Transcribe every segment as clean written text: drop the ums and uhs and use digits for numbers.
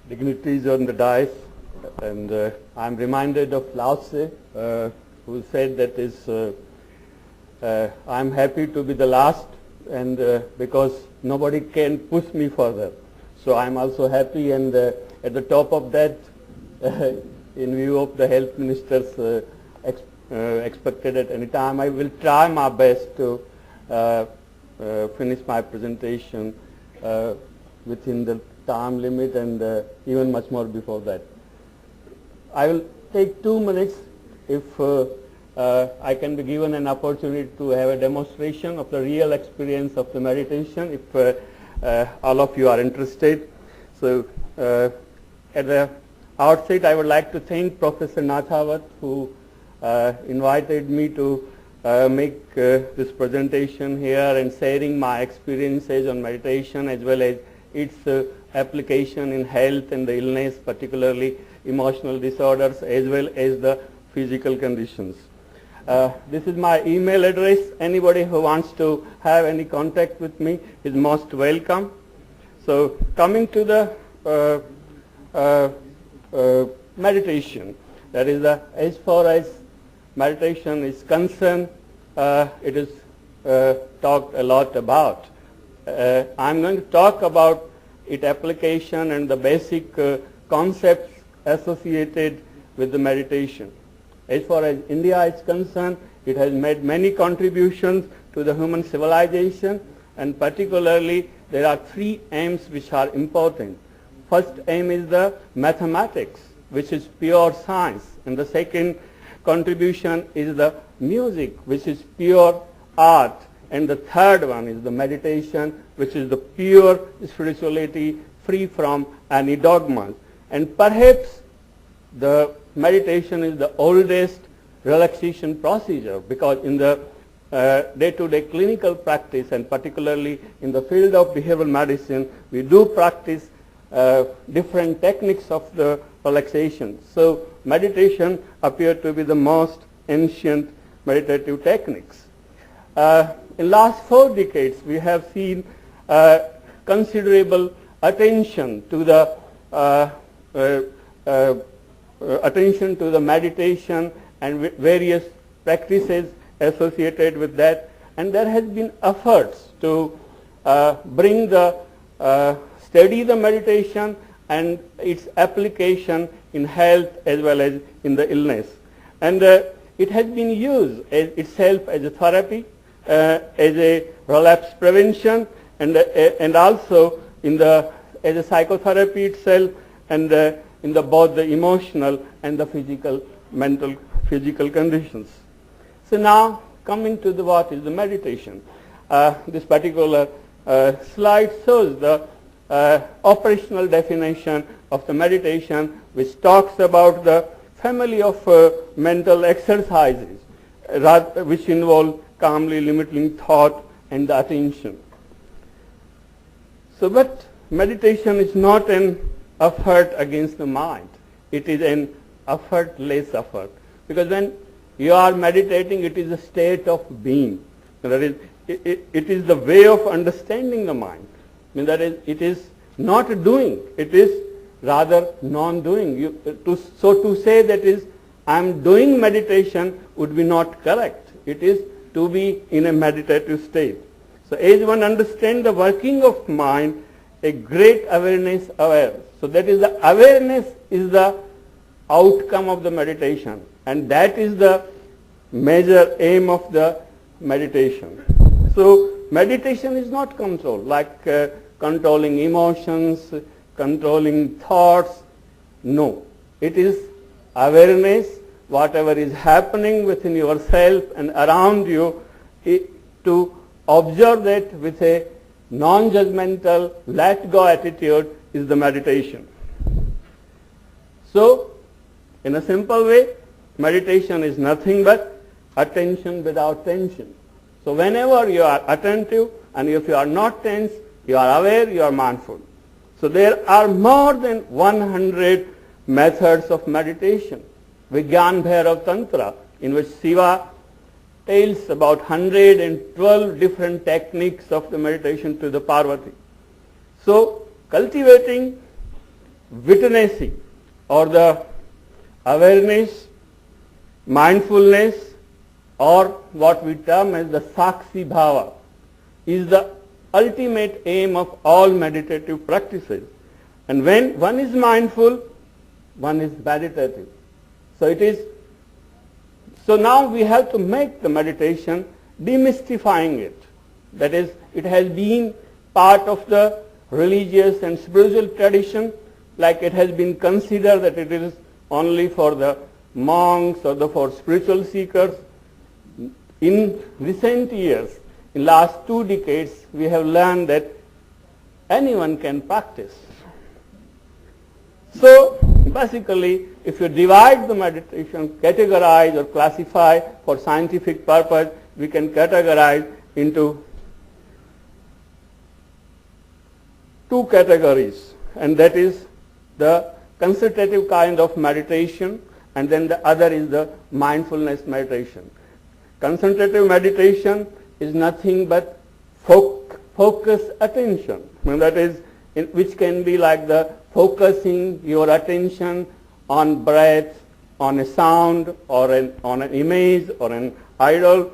Dignitaries on the dais, and I'm reminded of Lao Tse, who said that I'm happy to be the last, and because nobody can push me further. So I'm also happy, and at the top of that, in view of the health minister's expected at any time, I will try my best to finish my presentation within the time limit, and even much more before that. I will take 2 minutes if I can be given an opportunity to have a demonstration of the real experience of the meditation, if all of you are interested. So at the outset, I would like to thank Professor Nathawat, who invited me to make this presentation here and sharing my experiences on meditation as well as its application in health and the illness, particularly emotional disorders as well as the physical conditions. This is my email address. Anybody who wants to have any contact with me is most welcome. So coming to the meditation, that is as far as meditation is concerned, it is talked a lot about. I'm going to talk about its application and the basic concepts associated with the meditation. As far as India is concerned, it has made many contributions to the human civilization, and particularly there are 3 aims which are important. First aim is the mathematics, which is pure science, and the second contribution is the music, which is pure art, and the third one is the meditation, which is the pure spirituality free from any dogmas. And perhaps the meditation is the oldest relaxation procedure, because in the day-to-day clinical practice, and particularly in the field of behavioral medicine, we do practice different techniques of the relaxation. So meditation appears to be the most ancient meditative techniques. In last 4 decades, we have seen considerable attention to the meditation and various practices associated with that, and there has been efforts to study the meditation and its application in health as well as in the illness, and it has been used itself as a therapy, as a relapse prevention, and also as a psychotherapy itself, and in both the emotional and the physical conditions. So now coming to what is the meditation. This particular slide shows the operational definition of the meditation, which talks about the family of mental exercises which involve calmly limiting thought and the attention. So, but meditation is not an effort against the mind. It is an effortless effort, because when you are meditating, it is a state of being. That is, it is the way of understanding the mind. I mean, that is, it is not doing, it is rather non-doing. So to say that is, I am doing meditation would be not correct. It is to be in a meditative state. So as one understands the working of mind, a great awareness aware. So that is, the awareness is the outcome of the meditation, and that is the major aim of the meditation. So meditation is not control, like controlling emotions, controlling thoughts. No, it is awareness, whatever is happening within yourself and around you, to observe that with a non-judgmental, let-go attitude is the meditation. So, in a simple way, meditation is nothing but attention without tension. So whenever you are attentive and if you are not tense, you are aware, you are mindful. So there are more than 100 methods of meditation. Vigyan Bhairav Tantra, in which Shiva tells about 112 different techniques of the meditation to the Parvati. So cultivating witnessing or the awareness, mindfulness, or what we term as the Sakshi Bhava is the ultimate aim of all meditative practices. And when one is mindful, one is meditative. So now we have to make the meditation demystifying it. That is, it has been part of the religious and spiritual tradition, like it has been considered that it is only for the monks or for spiritual seekers. In recent years, in last 2 decades, we have learned that anyone can practice. So basically, if you divide the meditation, categorize or classify for scientific purpose, we can categorize into 2 categories, and that is the concentrative kind of meditation, and then the other is the mindfulness meditation. Concentrative meditation is nothing but focus attention, that is, which can be like the focusing your attention on breath, on a sound, or on an image, or an idol.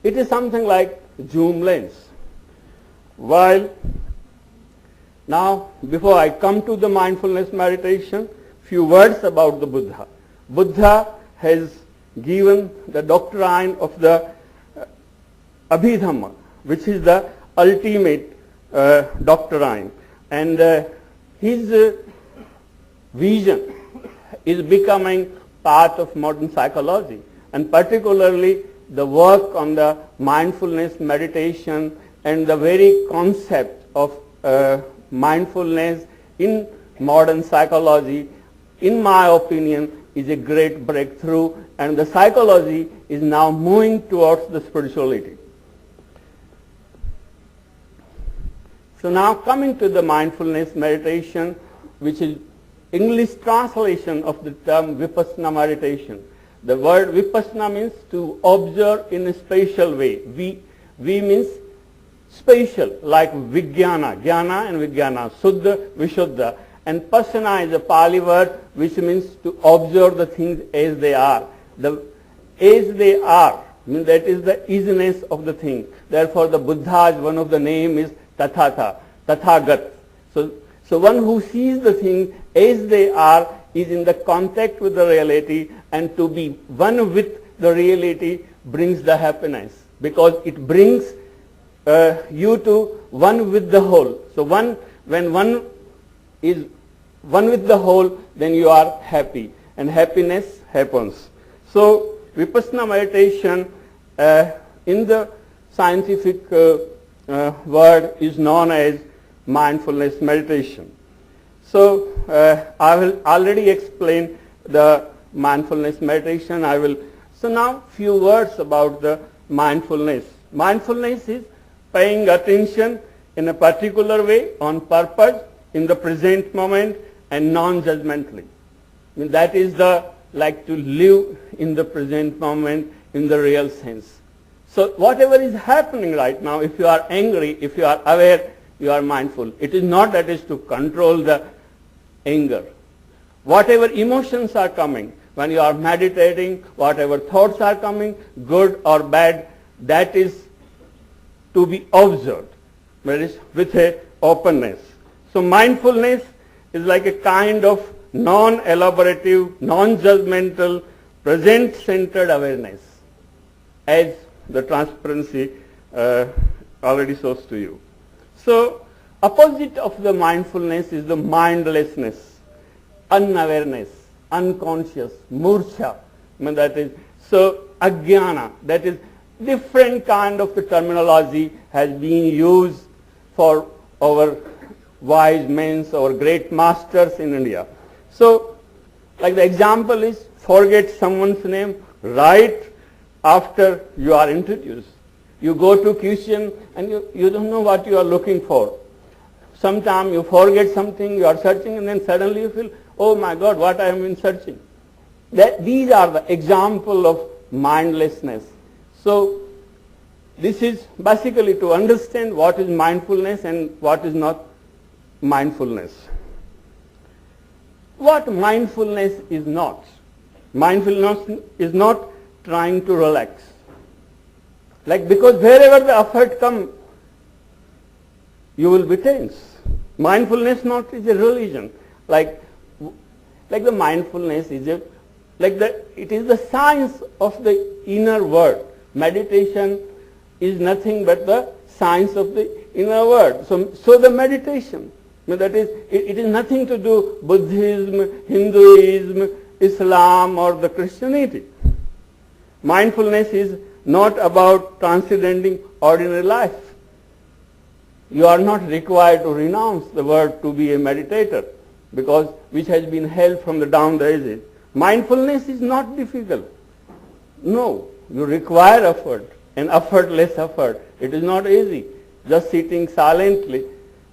It is something like zoom lens. While now, before I come to the mindfulness meditation, few words about the Buddha. Buddha has given the doctrine of the Abhidhamma, which is the ultimate doctrine, and his vision is becoming part of modern psychology, and particularly the work on the mindfulness meditation and the very concept of mindfulness in modern psychology, in my opinion, is a great breakthrough, and the psychology is now moving towards the spirituality. So now coming to the mindfulness meditation, which is English translation of the term Vipassana meditation. The word Vipassana means to observe in a spatial way. V means spatial, like Vijnana, Jnana and Vijnana, Suddha, Vishuddha. And Pasana is a Pali word which means to observe the things as they are. The as they are, means that is the easiness of the thing. Therefore the Buddha's one of the name is Tathata, Tathagat. So one who sees the things as they are is in the contact with the reality, and to be one with the reality brings the happiness, because it brings you to one with the whole. So when one is one with the whole, then you are happy, and happiness happens. So Vipassana meditation in the scientific word is known as mindfulness meditation. So I will already explain the mindfulness meditation. So now few words about the mindfulness. Mindfulness is paying attention in a particular way, on purpose, in the present moment, and non-judgmentally. I mean, that is like to live in the present moment in the real sense. So whatever is happening right now, if you are angry, if you are aware, you are mindful. It is not that is to control the anger. Whatever emotions are coming, when you are meditating, whatever thoughts are coming, good or bad, that is to be observed, that is with a openness. So mindfulness is like a kind of non-elaborative, non-judgmental, present-centered awareness, as the transparency already shows to you. So opposite of the mindfulness is the mindlessness, unawareness, unconscious, murcha. I mean, that is, so ajnana, that is different kind of the terminology has been used for our wise men, our great masters in India. So like the example is, forget someone's name right after you are introduced. You go to kitchen and you don't know what you are looking for. Sometimes you forget something, you are searching, and then suddenly you feel, oh my God, what I have been searching. These are the example of mindlessness. So this is basically to understand what is mindfulness and what is not mindfulness. What mindfulness is not? Mindfulness is not trying to relax. Because wherever the effort comes, you will be tense. Mindfulness not is a religion. Like the mindfulness is it is the science of the inner world. Meditation is nothing but the science of the inner world. So the meditation, that is, it is nothing to do Buddhism, Hinduism, Islam or the Christianity. Mindfulness is not about transcending ordinary life. You are not required to renounce the word to be a meditator, because which has been held from the down the ages. Mindfulness is not difficult. No, you require effort, and effortless effort. It is not easy. Just sitting silently.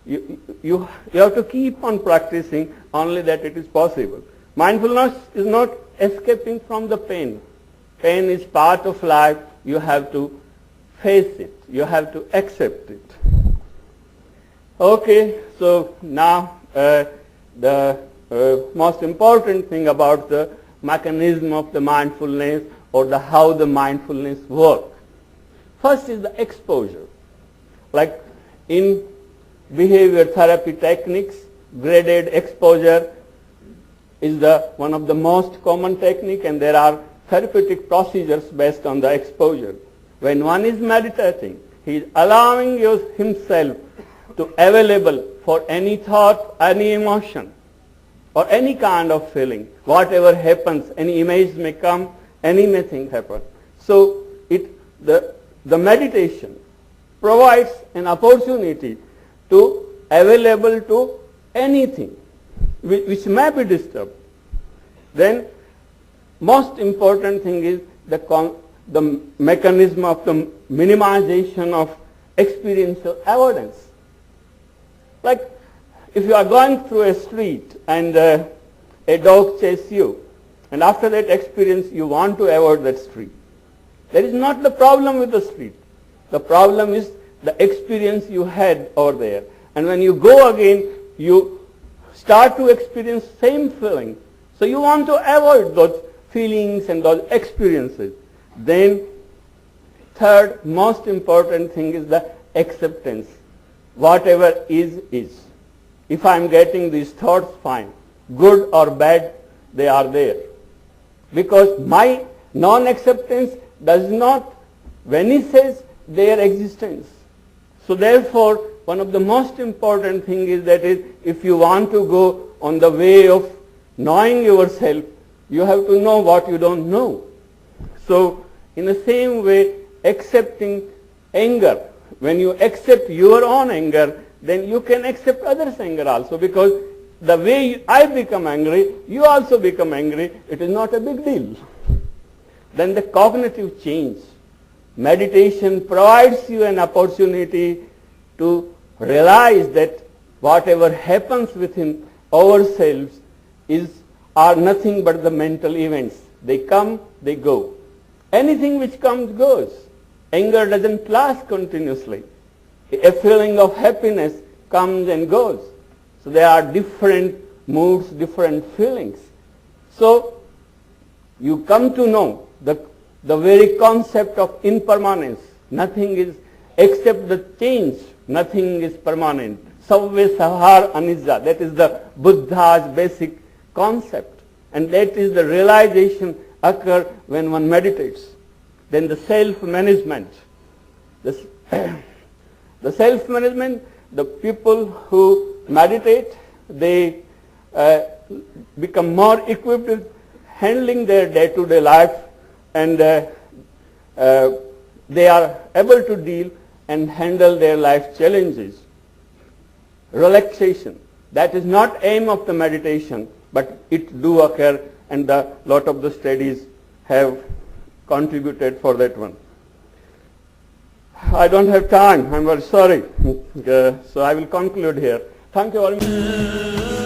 You have to keep on practicing, only that it is possible. Mindfulness is not escaping from the pain. Pain is part of life. You have to face it. You have to accept it. Okay, so now the most important thing about the mechanism of the mindfulness or how the mindfulness works. First is the exposure. Like in behavior therapy techniques, graded exposure is one of the most common technique, and there are therapeutic procedures based on the exposure. When one is meditating, he is allowing himself to available for any thought, any emotion, or any kind of feeling. Whatever happens, any image may come, anything happen. So the meditation provides an opportunity to available to anything which may be disturbed. Then most important thing is the mechanism of the minimization of experiential avoidance. Like if you are going through a street and a dog chases you, and after that experience you want to avoid that street. That is not the problem with the street. The problem is the experience you had over there. And when you go again, you start to experience same feeling. So you want to avoid those feelings and those experiences. Then third most important thing is the acceptance. Whatever is, is. If I am getting these thoughts, fine. Good or bad, they are there. Because my non-acceptance does not vanishes their existence. So therefore, one of the most important thing is that if you want to go on the way of knowing yourself, you have to know what you don't know. So in the same way, accepting anger. When you accept your own anger, then you can accept others' anger also, because the way I become angry, you also become angry. It is not a big deal. Then the cognitive change. Meditation provides you an opportunity to realize that whatever happens within ourselves are nothing but the mental events. They come, they go. Anything which comes goes. Anger doesn't last continuously. A feeling of happiness comes and goes. So there are different moods, different feelings. So you come to know the very concept of impermanence. Nothing is except the change. Nothing is permanent. Savve sahar anizza. That is the Buddha's basic concept. And that is the realization occur when one meditates. Then the self-management. The self-management, the people who meditate, they become more equipped with handling their day-to-day life, and they are able to deal and handle their life challenges. Relaxation. That is not aim of the meditation, but it do occur, and a lot of the studies have contributed for that one. I don't have time. I'm very sorry. So I will conclude here. Thank you very much.